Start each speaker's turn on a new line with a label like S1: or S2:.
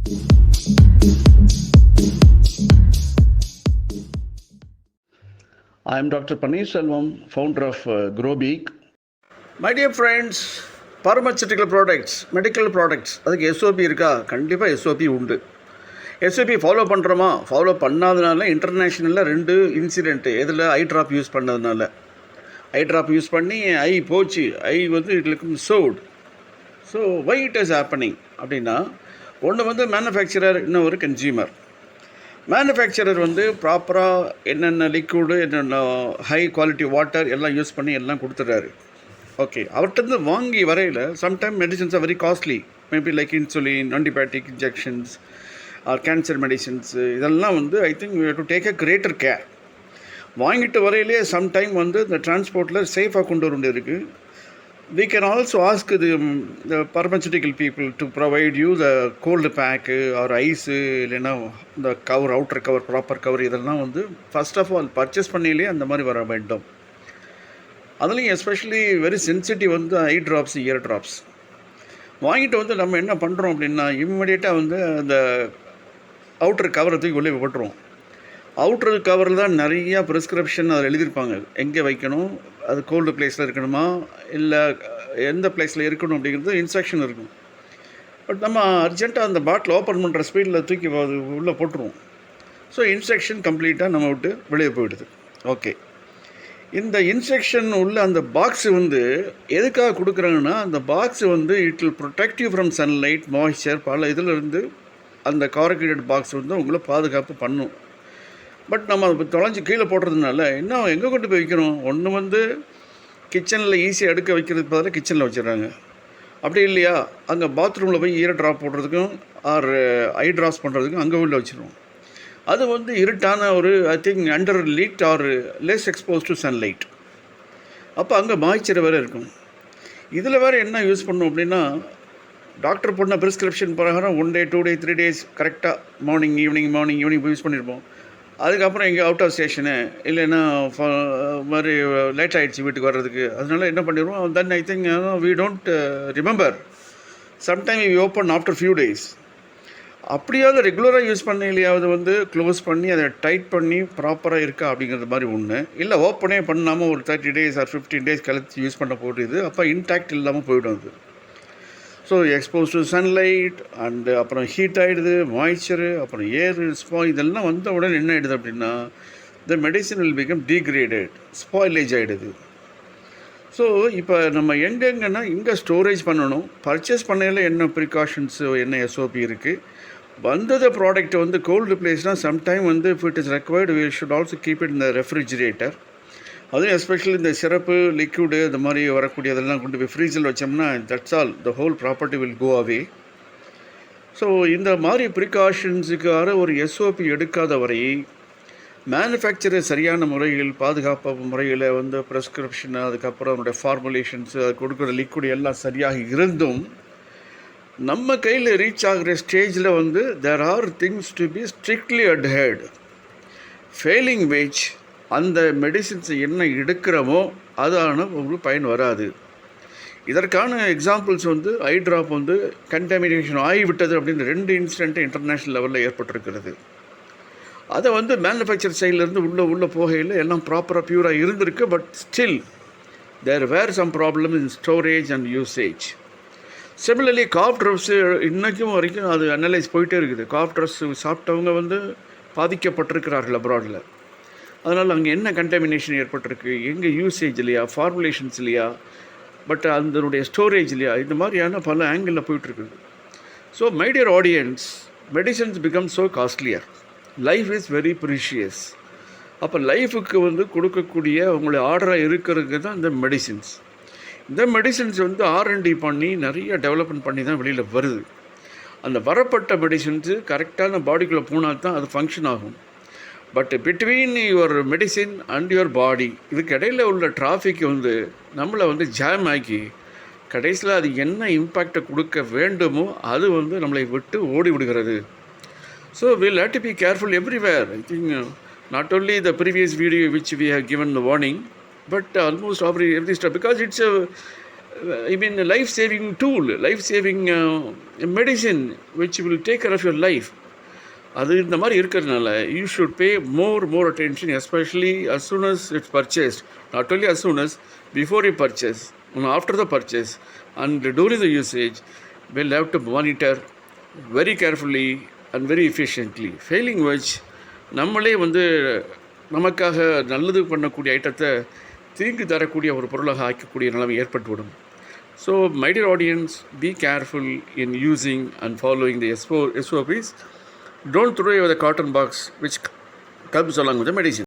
S1: I am Dr. Paneerselvam, founder of Growbeak.
S2: My dear friends, pharmaceutical products, medical products, அதுக்கு SOP இருக்கா? கண்டிப்பாக SOP உண்டு. SOP follow பண்ணுறோமா? Follow பண்ணாதனால இன்டர்நேஷ்னலில் 2 இன்சிடெண்ட்டு. எதில்? ஐ ட்ராப் யூஸ் பண்ணதுனால. ஐ ட்ராப் யூஸ் பண்ணி ஐ போச்சு, ஐ வந்து இட் லுக்கும் சோட். So why it is happening அப்படின்னா, ஒன்று வந்து மேனுஃபேக்சரர், இன்னும் ஒரு கன்சியூமர். மேனுஃபேக்சரர் வந்து ப்ராப்பராக என்னென்ன லிக்விடு, என்னென்ன ஹை குவாலிட்டி வாட்டர் எல்லாம் யூஸ் பண்ணி எல்லாம் கொடுத்துட்றாரு. ஓகே, அவர்கிட்ட வாங்கி வரையில் sometime medicines are very costly, maybe like insulin, antibiotic injections or cancer medicines, இதெல்லாம் வந்து I think you have to take a greater care. வாங்கிட்டு வரையிலே சம்டைம் வந்து இந்த டிரான்ஸ்போர்ட்டில் சேஃபாக கொண்டு வர வேண்டியது. We can also ask the pharmaceutical people to provide you the cold pack or ice, இல்லைன்னா இந்த cover, outer cover, proper cover, இதெல்லாம் வந்து ஃபர்ஸ்ட் ஆஃப் ஆல் பர்ச்சேஸ் பண்ணிலே அந்த மாதிரி வர வேண்டும். அதுலேயும் எஸ்பெஷலி வெரி சென்சிட்டிவ் வந்து ஐ ட்ராப்ஸ், இயர் ட்ராப்ஸ். வாங்கிட்டு வந்து நம்ம என்ன பண்ணுறோம் அப்படின்னா, இம்மிடியேட்டாக வந்து அந்த அவுட்டர் கவரை தூக்கி உள்ளே போட்டுருவோம். அவுட்டர் கவரில் தான் நிறையா ப்ரிஸ்கிரிப்ஷன் அதில் எழுதியிருப்பாங்க. எங்கே வைக்கணும், அது கோல்டு பிளேஸில் இருக்கணுமா, இல்லை எந்த பிளேஸில் இருக்கணும் அப்படிங்கிறது இன்ஸ்ட்ரக்ஷன் இருக்கும். பட் நம்ம அர்ஜென்ட்டாக அந்த பாட்டில் ஓப்பன் பண்ணுற ஸ்பீடில் தூக்கி அது உள்ளே போட்டுருவோம். ஸோ இன்ஸ்ட்ரக்ஷன் கம்ப்ளீட்டாக நம்ம விட்டு வெளியே போயிடுது. ஓகே, இந்த இன்ஸ்ட்ரக்ஷன் உள்ள அந்த பாக்ஸு வந்து எதுக்காக கொடுக்குறாங்கன்னா, அந்த பாக்ஸு வந்து it will protect you from sunlight, moisture, பல இதிலிருந்து அந்த கார்கேட்டட் பாக்ஸ் வந்து உங்களை பாதுகாப்பு பண்ணும். பட் நம்ம அதை தொலைஞ்சி கீழே போடுறதுனால இன்னும் எங்கே கொண்டு போய் வைக்கிறோம்? ஒன்று வந்து கிச்சனில் ஈஸியாக எடுக்க வைக்கிறதுக்கு பதிலாக கிச்சனில் வச்சிடறாங்க. அப்படி இல்லையா, அங்கே பாத்ரூமில் போய் ஈர ட்ராப் போடுறதுக்கும் ஆர் ஐ ட்ராப்ஸ் பண்ணுறதுக்கும் அங்கே உள்ள வச்சிருவோம். அது வந்து இருட்டான ஒரு I think under lit or less expose to sunlight. அப்போ அங்கே மாய்ச்சர் வேறு இருக்கும். இதில் வேறு என்ன யூஸ் பண்ணோம் அப்படின்னா, டாக்டர் பண்ண ப்ரிஸ்கிரிப்ஷன் பிரகாரம் 1 day 2 day 3 days கரெக்டாக மார்னிங் ஈவினிங் யூஸ் பண்ணியிருப்போம். அதுக்கப்புறம் எங்கே அவுட் ஆஃப் ஸ்டேஷனு, இல்லைன்னா மாதிரி லேட் ஆகிடுச்சு வீட்டுக்கு வர்றதுக்கு, அதனால என்ன பண்ணிடுவோம், then I think we don't remember. Sometime we open after few days. அப்படியாவது ரெகுலராக யூஸ் பண்ணலையாவது வந்து க்ளோஸ் பண்ணி அதை டைட் பண்ணி ப்ராப்பராக இருக்கா அப்படிங்கிறது மாதிரி ஒன்று. இல்லை ஓப்பனே பண்ணாமல் ஒரு 30 days ஆர் 15 days கழித்து யூஸ் பண்ண போட்டுது, அப்போ இன்டாக்ட் இல்லாமல் போய்டும் அது. So expose to sunlight and அப்புறம் ஹீட் ஆகிடுது, மாய்ச்சரு, அப்புறம் ஏர் இதெல்லாம் வந்த உடனே என்ன ஆகிடுது அப்படின்னா, the medicine will become degraded, spoilage ஆகிடுது. ஸோ இப்போ நம்ம எங்கெங்கன்னா இங்கே ஸ்டோரேஜ் பண்ணணும், பர்ச்சேஸ் பண்ணையில் என்ன ப்ரிகாஷன்ஸு, என்ன எஸ்ஓபி இருக்குது. வந்தது ப்ராடக்ட் வந்து கோல்டு பிளேஸ்னால் சம்டைம் வந்து if it is required we should also keep it in the refrigerator. அதுவும் எஸ்பெஷலி இந்த சிரப்பு, லிக்விடு, இந்த மாதிரி வரக்கூடியதெல்லாம் கொண்டு போய் ஃப்ரீஸில் வச்சோம்னா that's all, the whole property will go away. So இந்த மாதிரி ப்ரிகாஷன்ஸுக்காக ஒரு எஸ்ஓபி எடுக்காத வரை மேனுஃபேக்சரர் சரியான முறையில், பாதுகாப்பு முறையில் வந்து ப்ரெஸ்கிரிப்ஷன், அதுக்கப்புறம் அதனுடைய ஃபார்முலேஷன்ஸு, அது கொடுக்குற லிக்விட் எல்லாம் சரியாக இருந்தும் நம்ம கையில் ரீச் ஆகிற ஸ்டேஜில் வந்து there are things to be strictly adhered, failing which அந்த மெடிசின்ஸை என்ன எடுக்கிறோமோ அதான உங்களுக்கு பயன் வராது. இதற்கான எக்ஸாம்பிள்ஸ் வந்து ஐ ட்ராப் வந்து கண்டாமினேஷன் ஆகிவிட்டது அப்படின்னு 2 இன்சிடென்ட்டு இன்டர்நேஷ்னல் லெவலில் ஏற்பட்டிருக்கிறது. அதை வந்து மேனுஃபேக்சர் சைட்லேருந்து உள்ளே போகையில் எல்லாம் ப்ராப்பராக பியூராக இருந்திருக்கு. But still there were some problem in storage and usage. Similarly cough drops இன்றைக்கும் வரைக்கும் அது அனலைஸ் போயிட்டே இருக்குது. காஃப் ட்ரப்ஸ் சாப்பிட்டவங்க வந்து பாதிக்கப்பட்டிருக்கிறார்கள் அப்ராடில். அதனால் அங்கே என்ன கண்டாமினேஷன் ஏற்பட்டிருக்கு, எங்கே யூசேஜ் இல்லையா, ஃபார்முலேஷன்ஸ் இல்லையா, பட் அதனுடைய ஸ்டோரேஜ் இல்லையா, இந்த மாதிரியான பல ஆங்கிளில் போயிட்டுருக்குது. So my dear audience, medicines become so costlier, life is very precious. அப்போ லைஃபுக்கு வந்து கொடுக்கக்கூடிய உங்களுடைய ஆர்டராக இருக்கிறதுக்கு தான் இந்த மெடிசின்ஸ். இந்த மெடிசின்ஸ் வந்து R&D பண்ணி நிறைய டெவலப்மெண்ட் பண்ணி தான் வெளியில் வருது. அந்த வரப்பட்ட மெடிசின்ஸு கரெக்டான பாடிக்குள்ளே போனால் தான் அது ஃபங்க்ஷன் ஆகும். But between your medicine and your body, இதுக்கு இடையில் உள்ள டிராஃபிக் வந்து நம்மளை வந்து ஜாம் ஆக்கி கடைசியில் அது என்ன இம்பேக்டை கொடுக்க வேண்டுமோ அது வந்து நம்மளை விட்டு ஓடி விடுகிறது. So we'll have to be careful everywhere. I think not only the previous video which we have given the warning, but almost every step, because it's I mean, a life-saving tool, life-saving medicine which will take care of your life. அது இந்த மாதிரி இருக்கிறதுனால you should pay more attention, especially as soon as it's purchased. Not only as soon as, before you purchase, after the purchase, and during the usage, we'll have to monitor very carefully and very efficiently. Failing which, நம்மளே வந்து நமக்காக நல்லது பண்ணக்கூடிய ஐட்டத்தை தீங்கு தரக்கூடிய ஒரு பொருளாக ஆக்கக்கூடிய நிலைமை ஏற்பட்டுவிடும். So, my dear audience, be careful in using and following the SOPs. Don't throw away the cotton box which comes along with the medicine.